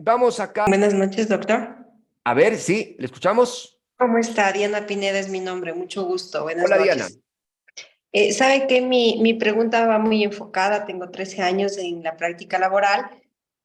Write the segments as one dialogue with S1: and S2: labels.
S1: Vamos acá.
S2: Buenas noches, doctor.
S1: A ver, sí, ¿le escuchamos?
S2: ¿Cómo está? Diana Pineda es mi nombre, mucho gusto. Buenas
S1: Hola, Diana.
S2: noches. ¿Sabe que mi pregunta va muy enfocada? Tengo 13 años en la práctica laboral.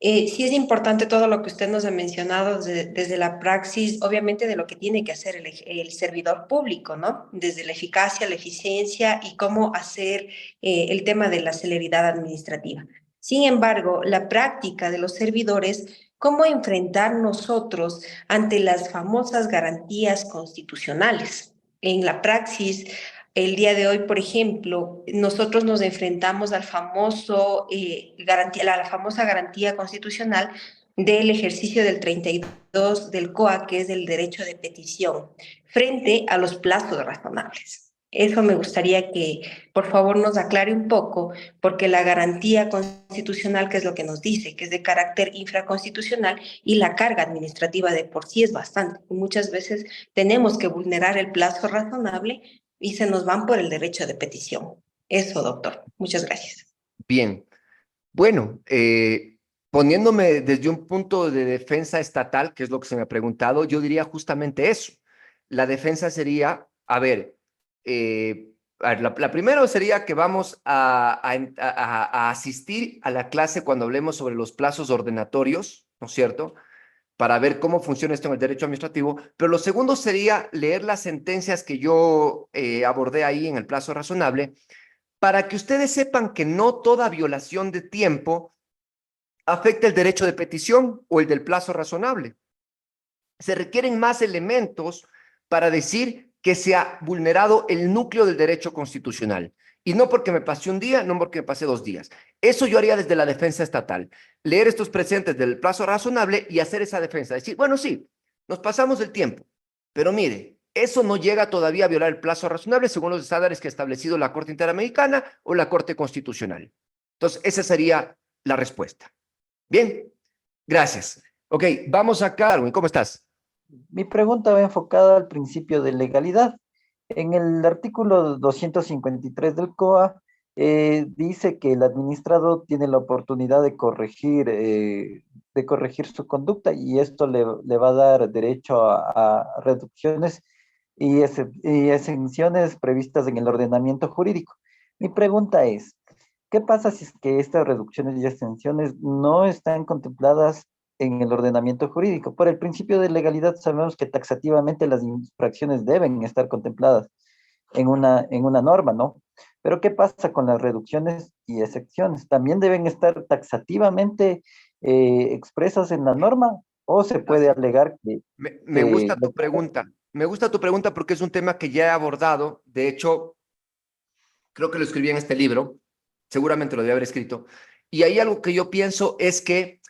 S2: Sí es importante todo lo que usted nos ha mencionado desde la praxis, obviamente de lo que tiene que hacer el servidor público, ¿no? Desde la eficacia, la eficiencia y cómo hacer el tema de la celeridad administrativa. Sin embargo, la práctica de los servidores, cómo enfrentar nosotros ante las famosas garantías constitucionales. En la praxis, el día de hoy, por ejemplo, nosotros nos enfrentamos al famoso, la famosa garantía constitucional del ejercicio del 32 del COA, que es el derecho de petición, frente a los plazos razonables. Eso me gustaría que, por favor, nos aclare un poco, porque la garantía constitucional, que es lo que nos dice, que es de carácter infraconstitucional, y la carga administrativa de por sí es bastante. Muchas veces tenemos que vulnerar el plazo razonable y se nos van por el derecho de petición. Eso, doctor. Muchas gracias.
S1: Bien. Bueno, poniéndome desde un punto de defensa estatal, que es lo que se me ha preguntado, yo diría justamente eso. La defensa sería, la primera sería que vamos a asistir a la clase cuando hablemos sobre los plazos ordenatorios, ¿no es cierto? Para ver cómo funciona esto en el derecho administrativo, pero lo segundo sería leer las sentencias que yo abordé ahí en el plazo razonable, para que ustedes sepan que no toda violación de tiempo afecta el derecho de petición o el del plazo razonable. Se requieren más elementos para decir que se ha vulnerado el núcleo del derecho constitucional. Y no porque me pase un día, no porque me pase 2 días. Eso yo haría desde la defensa estatal. Leer estos presentes del plazo razonable y hacer esa defensa. Decir, bueno, sí, nos pasamos el tiempo, pero mire, eso no llega todavía a violar el plazo razonable según los estándares que ha establecido la Corte Interamericana o la Corte Constitucional. Entonces, esa sería la respuesta. Bien, gracias. Ok, vamos acá, Darwin, ¿cómo estás?
S3: Mi pregunta va enfocada al principio de legalidad. En el artículo 253 del COA dice que el administrado tiene la oportunidad de corregir su conducta y esto le va a dar derecho a reducciones y exenciones previstas en el ordenamiento jurídico. Mi pregunta es, ¿qué pasa si es que estas reducciones y exenciones no están contempladas en el ordenamiento jurídico? Por el principio de legalidad sabemos que taxativamente las infracciones deben estar contempladas en una norma, ¿no? Pero ¿qué pasa con las reducciones y excepciones? ¿También deben estar taxativamente expresas en la norma o se puede
S1: Gracias.
S3: alegar
S1: Me
S3: que
S1: gusta tu pregunta. Me gusta tu pregunta porque es un tema que ya he abordado. De hecho, creo que lo escribí en este libro. Seguramente lo debe haber escrito. Y hay algo que yo pienso es que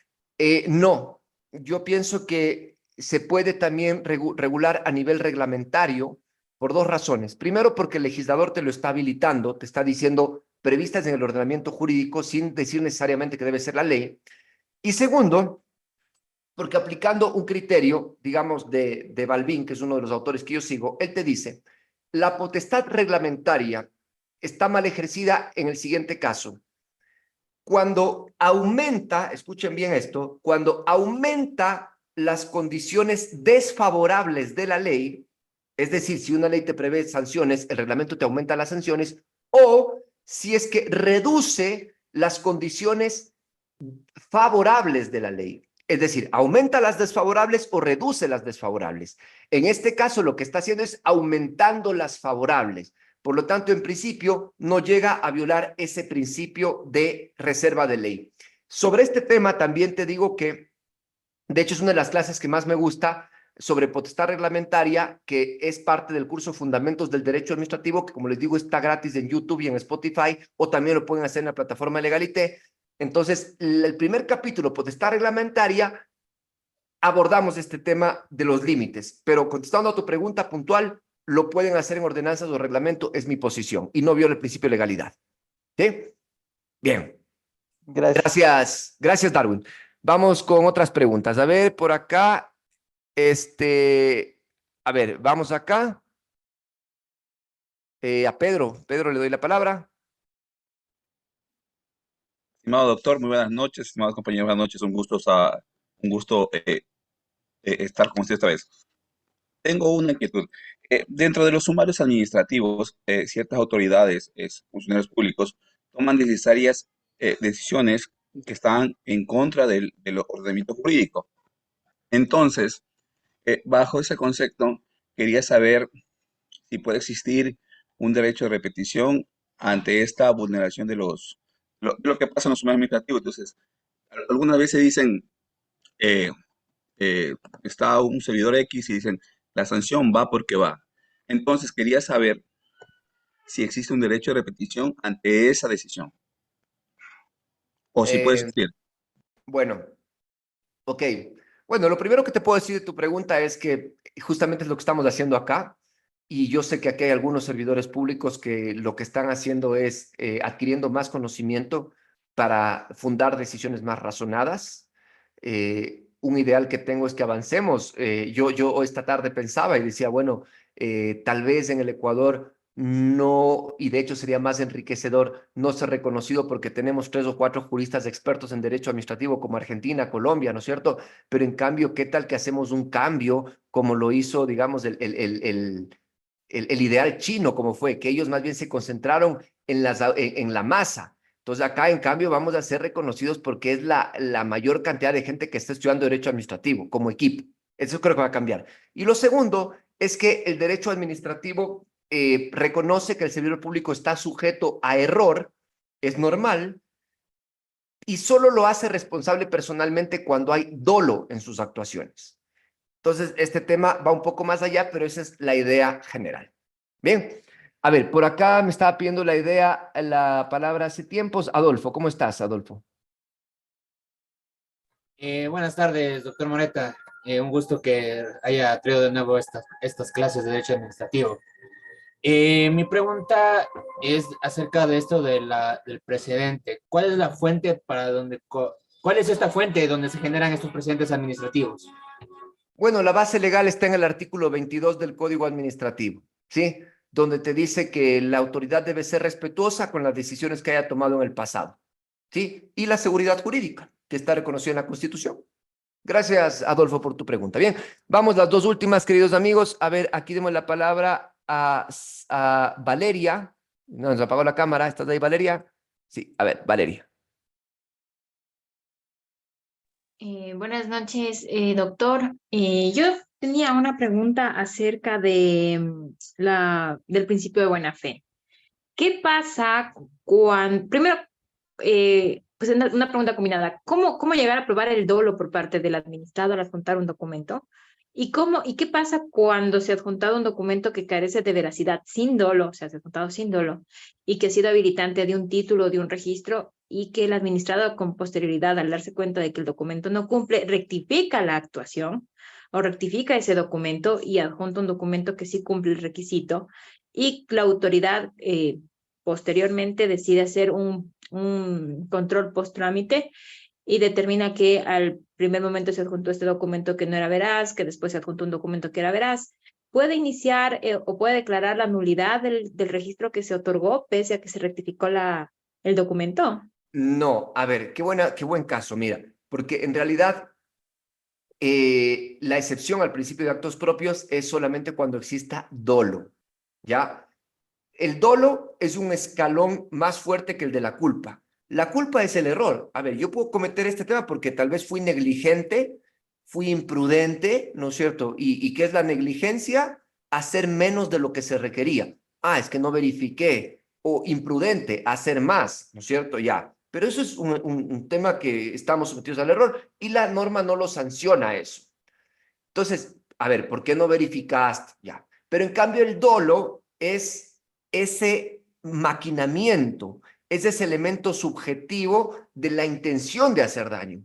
S1: no. Yo pienso que se puede también regular a nivel reglamentario por dos razones. Primero, porque el legislador te lo está habilitando, te está diciendo previstas en el ordenamiento jurídico sin decir necesariamente que debe ser la ley. Y segundo, porque aplicando un criterio, digamos, de Balbín, que es uno de los autores que yo sigo, él te dice, la potestad reglamentaria está mal ejercida en el siguiente caso. Cuando aumenta, escuchen bien esto, cuando aumenta las condiciones desfavorables de la ley, es decir, si una ley te prevé sanciones, el reglamento te aumenta las sanciones, o si es que reduce las condiciones favorables de la ley. Es decir, aumenta las desfavorables o reduce las desfavorables. En este caso, lo que está haciendo es aumentando las favorables. Por lo tanto, en principio, no llega a violar ese principio de reserva de ley. Sobre este tema, también te digo que, de hecho, es una de las clases que más me gusta sobre potestad reglamentaria, que es parte del curso Fundamentos del Derecho Administrativo, que como les digo, está gratis en YouTube y en Spotify, o también lo pueden hacer en la plataforma Legalité. Entonces, el primer capítulo, potestad reglamentaria, abordamos este tema de los límites, pero contestando a tu pregunta puntual, lo pueden hacer en ordenanzas o reglamento, es mi posición, y no viola el principio de legalidad. ¿Sí? Bien.
S3: gracias.
S1: Gracias, Darwin. Vamos con otras preguntas. A ver, por acá, a ver, vamos acá. A Pedro le doy la palabra.
S4: Estimado doctor, muy buenas noches. Estimados compañeros, buenas noches. Un Un gusto estar con usted esta vez. Tengo una inquietud. Dentro de los sumarios administrativos, ciertas autoridades, funcionarios públicos, toman necesarias decisiones que están en contra del ordenamiento jurídico. Entonces, bajo ese concepto, quería saber si puede existir un derecho de repetición ante esta vulneración de lo que pasa en los sumarios administrativos. Entonces, algunas veces dicen, eh, está un servidor X y dicen, la sanción va porque va. Entonces, quería saber si existe un derecho de repetición ante esa decisión o si puede
S1: Eh,
S4: existir.
S1: bueno, ok. Bueno, lo primero que te puedo decir de tu pregunta es que justamente es lo que estamos haciendo acá. Y yo sé que aquí hay algunos servidores públicos que lo que están haciendo es adquiriendo más conocimiento para fundar decisiones más razonadas. Un ideal que tengo es que avancemos. Yo esta tarde pensaba y decía, bueno, tal vez en el Ecuador no, y de hecho sería más enriquecedor no ser reconocido porque tenemos 3 o 4 juristas expertos en derecho administrativo como Argentina, Colombia, ¿no es cierto? Pero en cambio, ¿qué tal que hacemos un cambio como lo hizo, digamos, el ideal chino, como fue, que ellos más bien se concentraron en la masa? Entonces acá, en cambio, vamos a ser reconocidos porque es la mayor cantidad de gente que está estudiando derecho administrativo como equipo. Eso creo que va a cambiar. Y lo segundo es que el derecho administrativo reconoce que el servidor público está sujeto a error, es normal, y solo lo hace responsable personalmente cuando hay dolo en sus actuaciones. Entonces, este tema va un poco más allá, pero esa es la idea general. Bien, a ver, por acá me estaba pidiendo la idea, la palabra hace tiempos. Adolfo, ¿cómo estás, Adolfo?
S5: Buenas tardes, doctor Moreta. Un gusto que haya traído de nuevo estas clases de Derecho Administrativo. Mi pregunta es acerca de esto del precedente. ¿Cuál es la fuente cuál es esta fuente donde se generan estos precedentes administrativos?
S1: Bueno, la base legal está en el artículo 22 del Código Administrativo, ¿sí? Donde te dice que la autoridad debe ser respetuosa con las decisiones que haya tomado en el pasado, ¿sí? Y la seguridad jurídica, que está reconocida en la Constitución. Gracias, Adolfo, por tu pregunta. Bien, vamos las dos últimas, queridos amigos. A ver, aquí demos la palabra a Valeria. No, nos apagó la cámara. ¿Estás ahí, Valeria? Sí, a ver, Valeria.
S6: Buenas noches, doctor. Yo tenía una pregunta acerca de del principio de buena fe. ¿Qué pasa cuando, primero, pues una pregunta combinada, ¿cómo llegar a probar el dolo por parte del administrado al adjuntar un documento? ¿Y qué pasa cuando se ha adjuntado un documento que carece de veracidad sin dolo, o sea, se ha adjuntado sin dolo, y que ha sido habilitante de un título, de un registro, y que el administrado con posterioridad, al darse cuenta de que el documento no cumple, rectifica la actuación o rectifica ese documento y adjunta un documento que sí cumple el requisito, y la autoridad posteriormente decide hacer un control post-trámite y determina que al primer momento se adjuntó este documento que no era veraz, que después se adjuntó un documento que era veraz, puede iniciar o puede declarar la nulidad del registro que se otorgó pese a que se rectificó el documento.
S1: No, a ver, qué buen caso, mira, porque en realidad la excepción al principio de actos propios es solamente cuando exista dolo, ¿ya? El dolo es un escalón más fuerte que el de la culpa. La culpa es el error. A ver, yo puedo cometer este tema porque tal vez fui negligente, fui imprudente, ¿no es cierto? ¿Y qué es la negligencia? Hacer menos de lo que se requería. Ah, es que no verifiqué. O imprudente, hacer más, ¿no es cierto? Ya. Pero eso es un tema que estamos sometidos al error y la norma no lo sanciona eso. Entonces, a ver, ¿por qué no verificaste? Ya. Pero en cambio el dolo es ese maquinamiento, es ese elemento subjetivo de la intención de hacer daño.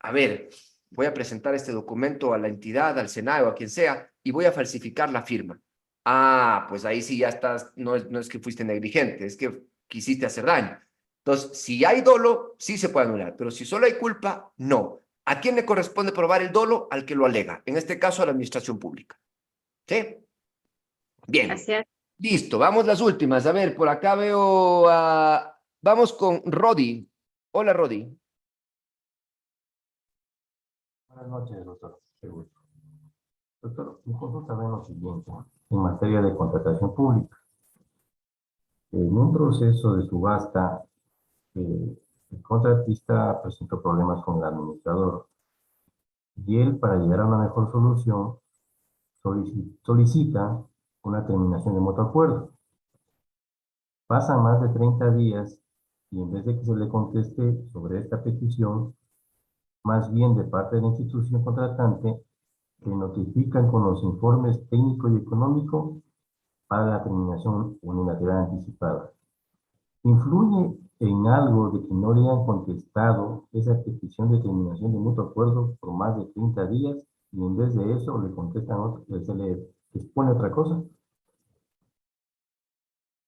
S1: A ver, voy a presentar este documento a la entidad, al Senado, a quien sea, y voy a falsificar la firma. Ah, pues ahí sí ya estás, no es que fuiste negligente, es que quisiste hacer daño. Entonces, si hay dolo, sí se puede anular, pero si solo hay culpa, no. ¿A quién le corresponde probar el dolo? Al que lo alega, en este caso a la administración pública. ¿Sí? Bien,
S6: Gracias.
S1: listo, vamos las últimas. A ver, por acá veo a... Vamos con Rodi. Hola, Rodi.
S7: Buenas noches, doctor. Qué gusto. Doctor, mi consulta va en lo siguiente, en materia de contratación pública. En un proceso de subasta, el contratista presentó problemas con el administrador y él, para llegar a una mejor solución, solicita una terminación de mutuo acuerdo. Pasan más de 30 días y en vez de que se le conteste sobre esta petición, más bien de parte de la institución contratante, le notifican con los informes técnico y económico para la terminación unilateral anticipada. ¿Influye en algo de que no le han contestado esa petición de terminación de mutuo acuerdo por más de 30 días y en vez de eso le contestan, se le expone otra cosa?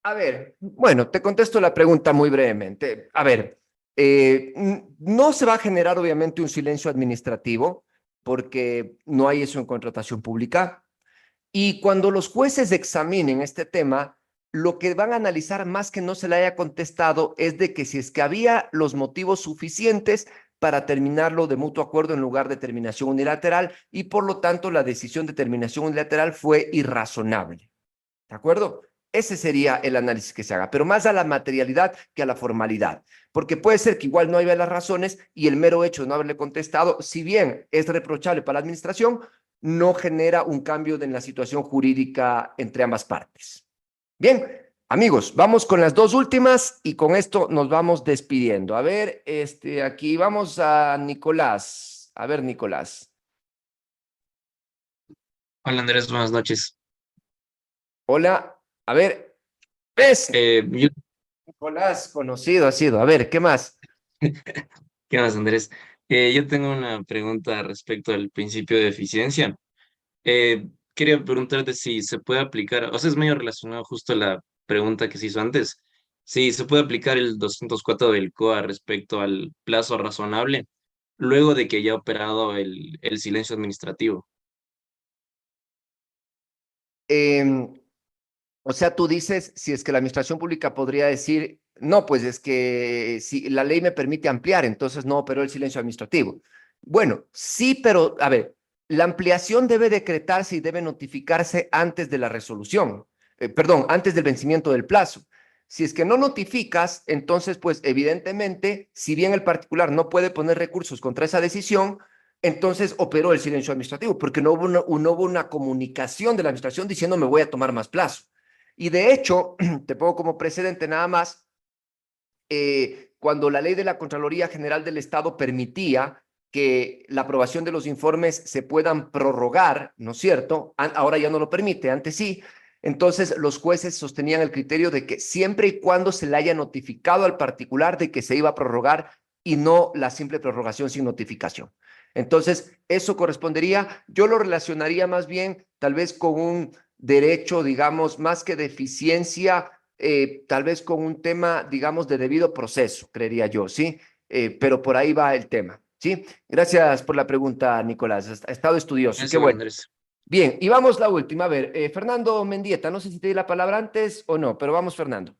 S1: A ver, bueno, te contesto la pregunta muy brevemente. A ver, no se va a generar obviamente un silencio administrativo porque no hay eso en contratación pública. Y cuando los jueces examinen este tema, lo que van a analizar más que no se le haya contestado es de que si es que había los motivos suficientes para terminarlo de mutuo acuerdo en lugar de terminación unilateral y por lo tanto la decisión de terminación unilateral fue irrazonable. ¿De acuerdo? Ese sería el análisis que se haga, pero más a la materialidad que a la formalidad, porque puede ser que igual no haya las razones y el mero hecho de no haberle contestado, si bien es reprochable para la administración, no genera un cambio en la situación jurídica entre ambas partes. Bien, amigos, vamos con las dos últimas y con esto nos vamos despidiendo. A ver, aquí vamos a Nicolás. A ver, Nicolás.
S8: Hola Andrés, buenas noches.
S1: Hola, a ver, ¿ves?
S8: Yo,
S1: Nicolás, conocido ha sido. A ver, ¿qué más?
S8: ¿qué más, Andrés? Yo tengo una pregunta respecto al principio de eficiencia. Quería preguntarte si se puede aplicar, o sea, es medio relacionado justo a la pregunta que se hizo antes, si se puede aplicar el 204 del COA respecto al plazo razonable luego de que haya operado el silencio administrativo.
S1: Em, o sea, tú dices, si es que la administración pública podría decir, no, pues es que si la ley me permite ampliar, entonces no operó el silencio administrativo. Bueno, sí, pero a ver, la ampliación debe decretarse y debe notificarse antes de la resolución, perdón, antes del vencimiento del plazo. Si es que no notificas, entonces, pues evidentemente, si bien el particular no puede poner recursos contra esa decisión, entonces operó el silencio administrativo, porque no hubo una comunicación de la administración diciendo me voy a tomar más plazo. Y de hecho, te pongo como precedente nada más, cuando la ley de la Contraloría General del Estado permitía que la aprobación de los informes se puedan prorrogar, ¿no es cierto? Ahora ya no lo permite, antes sí. Entonces, los jueces sostenían el criterio de que siempre y cuando se le haya notificado al particular de que se iba a prorrogar y no la simple prorrogación sin notificación. Entonces, eso correspondería, yo lo relacionaría más bien tal vez con un derecho, digamos, más que de eficiencia, tal vez con un tema, digamos, de debido proceso, creería yo, ¿sí? Pero por ahí va el tema, ¿sí? Gracias por la pregunta, Nicolás. Ha estado estudioso, qué
S8: Eso,
S1: bueno.
S8: Andrés.
S1: Bien, y vamos la última. A ver, Fernando Mendieta, no sé si te di la palabra antes o no, pero vamos, Fernando.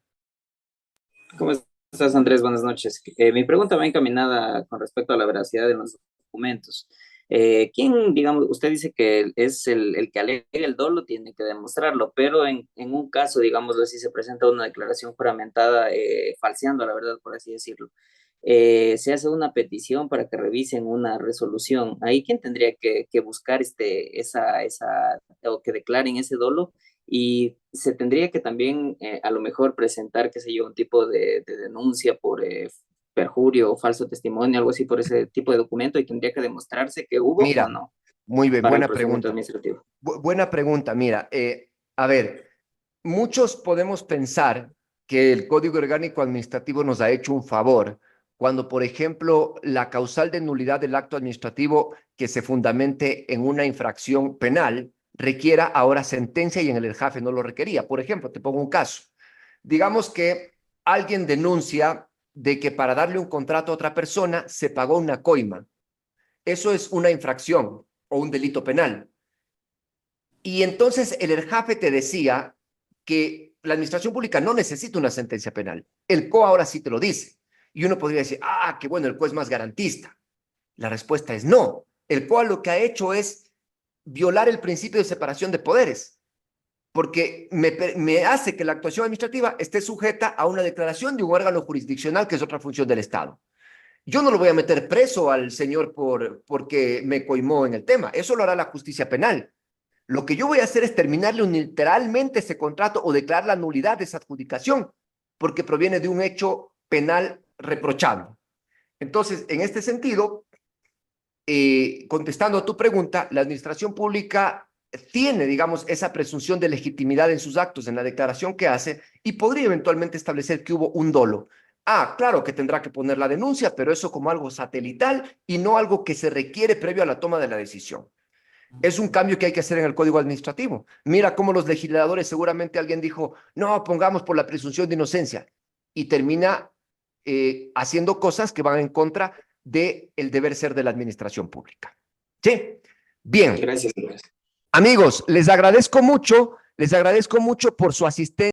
S9: ¿Cómo estás, Andrés? Buenas noches. Mi pregunta va encaminada con respecto a la veracidad de los documentos. ¿Quién, digamos, usted dice que es el que alega el dolo, tiene que demostrarlo, pero en un caso, digámoslo así, se presenta una declaración juramentada falseando la verdad, por así decirlo. Se hace una petición para que revisen una resolución. Ahí, ¿quién tendría que buscar o que declaren ese dolo? Y se tendría que también a lo mejor presentar, qué sé yo, un tipo de denuncia por perjurio o falso testimonio, algo así por ese tipo de documento, y tendría que demostrarse que hubo o
S1: Mira,
S9: no
S1: muy bien,
S9: para el
S1: buena
S9: procedimiento
S1: pregunta.
S9: administrativo.
S1: Buena pregunta, mira, a ver, muchos podemos pensar que el Código Orgánico Administrativo nos ha hecho un favor cuando, por ejemplo, la causal de nulidad del acto administrativo que se fundamente en una infracción penal requiera ahora sentencia y en el ERJAFE no lo requería. Por ejemplo, te pongo un caso. Digamos que alguien denuncia de que para darle un contrato a otra persona se pagó una coima. Eso es una infracción o un delito penal. Y entonces el ERJAFE te decía que la administración pública no necesita una sentencia penal. El COA ahora sí te lo dice. Y uno podría decir, ah, qué bueno, el COA es más garantista. La respuesta es no, el cual lo que ha hecho es violar el principio de separación de poderes, porque me hace que la actuación administrativa esté sujeta a una declaración de un órgano jurisdiccional, que es otra función del Estado. Yo no lo voy a meter preso al señor porque me coimó en el tema. Eso lo hará la justicia penal. Lo que yo voy a hacer es terminarle unilateralmente ese contrato o declarar la nulidad de esa adjudicación, porque proviene de un hecho penal reprochable. Entonces, en este sentido, contestando a tu pregunta, la administración pública tiene, digamos, esa presunción de legitimidad en sus actos, en la declaración que hace, y podría eventualmente establecer que hubo un dolo. Claro que tendrá que poner la denuncia, pero eso como algo satelital y no algo que se requiere previo a la toma de la decisión. Es un cambio que hay que hacer en el Código Administrativo. Mira cómo los legisladores, seguramente alguien dijo, no, pongamos por la presunción de inocencia, y termina haciendo cosas que van en contra del deber ser de la administración pública. ¿Sí? Bien.
S9: Gracias, Andrés.
S1: Amigos, les agradezco mucho por su asistencia.